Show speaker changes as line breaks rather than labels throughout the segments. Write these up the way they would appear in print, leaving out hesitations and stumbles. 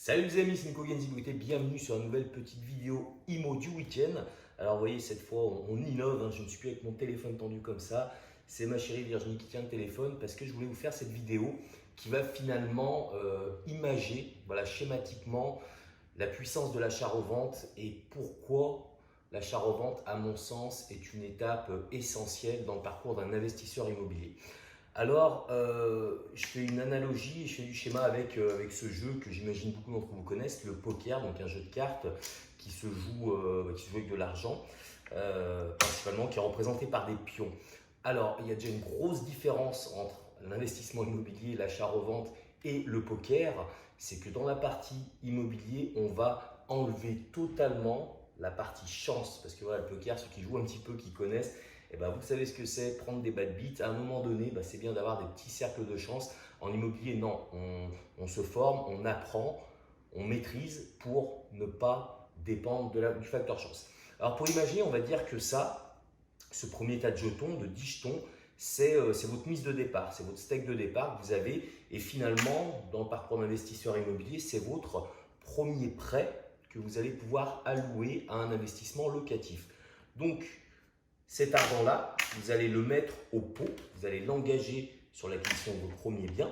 Salut les amis, c'est Nico Genzibouté, bienvenue sur une nouvelle petite vidéo IMO du week-end. Alors vous voyez, cette fois on innove, je ne suis plus avec mon téléphone tendu comme ça. C'est ma chérie Virginie qui tient le téléphone parce que je voulais vous faire cette vidéo qui va finalement imager, voilà, schématiquement la puissance de l'achat-revente et pourquoi l'achat-revente, à mon sens, est une étape essentielle dans le parcours d'un investisseur immobilier. Alors, je fais une analogie, je fais du schéma avec ce jeu que j'imagine beaucoup d'entre vous connaissent, le poker, donc un jeu de cartes qui se joue avec de l'argent, principalement qui est représenté par des pions. Alors, il y a déjà une grosse différence entre l'investissement immobilier, l'achat-revente et le poker, c'est que dans la partie immobilier, on va enlever totalement la partie chance, parce que voilà, le poker, ceux qui jouent un petit peu, qui connaissent, eh ben, vous savez ce que c'est, prendre des bad beats. À un moment donné, c'est bien d'avoir des petits cercles de chance. En immobilier, non, on se forme, on apprend, on maîtrise pour ne pas dépendre du facteur chance. Alors pour imaginer, on va dire que ce premier tas de jetons, de 10 jetons, c'est votre mise de départ, c'est votre stake de départ que vous avez. Et finalement, dans le parcours d'investisseur immobilier, c'est votre premier prêt que vous allez pouvoir allouer à un investissement locatif. Donc, cet argent-là, vous allez le mettre au pot, vous allez l'engager sur l'acquisition de vos premiers biens.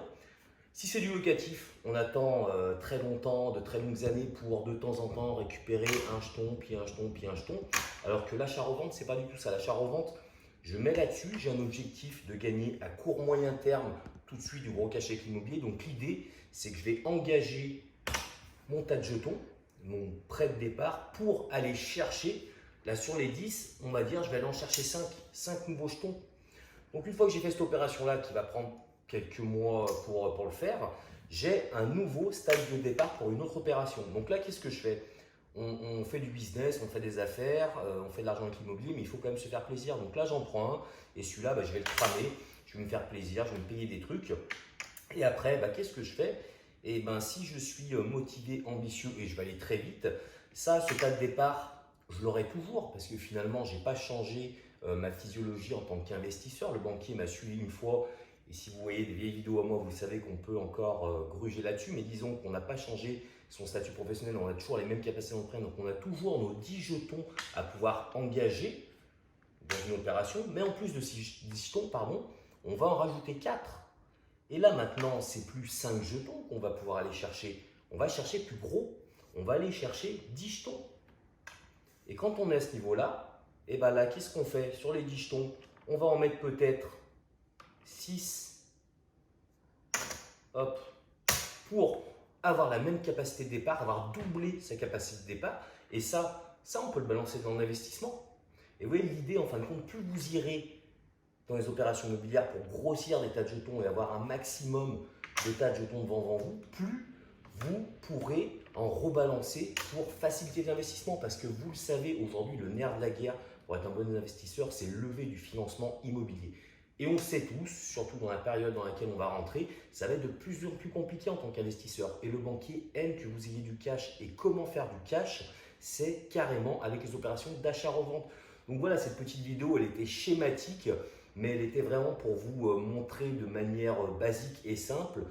Si c'est du locatif, on attend très longtemps, de très longues années pour de temps en temps récupérer un jeton, puis un jeton, puis un jeton. Alors que l'achat-revente, ce n'est pas du tout ça. L'achat-revente, je mets là-dessus, j'ai un objectif de gagner à court moyen terme tout de suite du gros cash avec l'immobilier. Donc l'idée, c'est que je vais engager mon tas de jetons, mon prêt de départ pour aller chercher. Là, sur les 10, on va dire, je vais aller en chercher 5 nouveaux jetons. Donc, une fois que j'ai fait cette opération-là, qui va prendre quelques mois pour le faire, j'ai un nouveau stade de départ pour une autre opération. Donc là, qu'est-ce que je fais? On fait du business, on fait des affaires, on fait de l'argent avec l'immobilier, mais il faut quand même se faire plaisir. Donc là, j'en prends un et celui-là, je vais le cramer, je vais me faire plaisir, je vais me payer des trucs. Et après, qu'est-ce que je fais? Et si je suis motivé, ambitieux et je vais aller très vite, ce tas de départ, je l'aurai toujours parce que finalement, je n'ai pas changé ma physiologie en tant qu'investisseur. Le banquier m'a suivi une fois et si vous voyez des vieilles vidéos à moi, vous savez qu'on peut encore gruger là-dessus. Mais disons qu'on n'a pas changé son statut professionnel, on a toujours les mêmes capacités d'emprunt. Donc, on a toujours nos 10 jetons à pouvoir engager dans une opération. Mais en plus de ces 10 jetons, on va en rajouter 4. Et là, maintenant, c'est plus 5 jetons qu'on va pouvoir aller chercher. On va chercher plus gros. On va aller chercher 10 jetons. Et quand on est à ce niveau-là, là, qu'est-ce qu'on fait? Sur les 10 jetons, on va en mettre peut-être 6, hop, pour avoir la même capacité de départ, avoir doublé sa capacité de départ. Et ça, on peut le balancer dans l'investissement. Et vous voyez, l'idée, en fin de compte, plus vous irez dans les opérations immobilières pour grossir des tas de jetons et avoir un maximum de tas de jetons devant vous, plus vous pourrez en rebalancer pour faciliter l'investissement. Parce que vous le savez, aujourd'hui, le nerf de la guerre pour être un bon investisseur, c'est lever du financement immobilier. Et on le sait tous, surtout dans la période dans laquelle on va rentrer, ça va être de plus en plus compliqué en tant qu'investisseur. Et le banquier aime que vous ayez du cash. Et comment faire du cash? C'est carrément avec les opérations d'achat-revente. Donc voilà, cette petite vidéo, elle était schématique, mais elle était vraiment pour vous montrer de manière basique et simple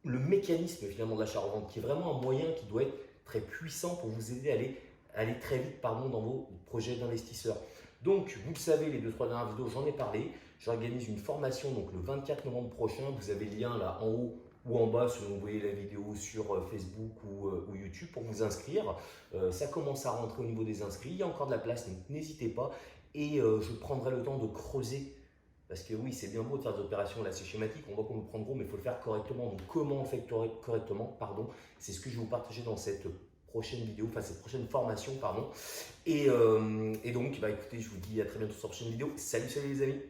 le mécanisme finalement de l'achat-revente, qui est vraiment un moyen qui doit être très puissant pour vous aider à aller très vite dans vos projets d'investisseurs. Donc, vous le savez, les 2-3 dernières vidéos, j'en ai parlé. J'organise une formation donc le 24 novembre prochain. Vous avez le lien là en haut ou en bas selon vous voyez la vidéo sur Facebook ou YouTube pour vous inscrire. Ça commence à rentrer au niveau des inscrits. Il y a encore de la place, donc n'hésitez pas. Et je prendrai le temps de creuser. Parce que oui, c'est bien beau de faire des opérations là, c'est schématique, on voit qu'on veut prendre gros, mais il faut le faire correctement. Donc comment on le fait correctement, c'est ce que je vais vous partager dans cette prochaine vidéo, cette prochaine formation, Et donc, écoutez, je vous dis à très bientôt sur la prochaine vidéo. Salut les amis!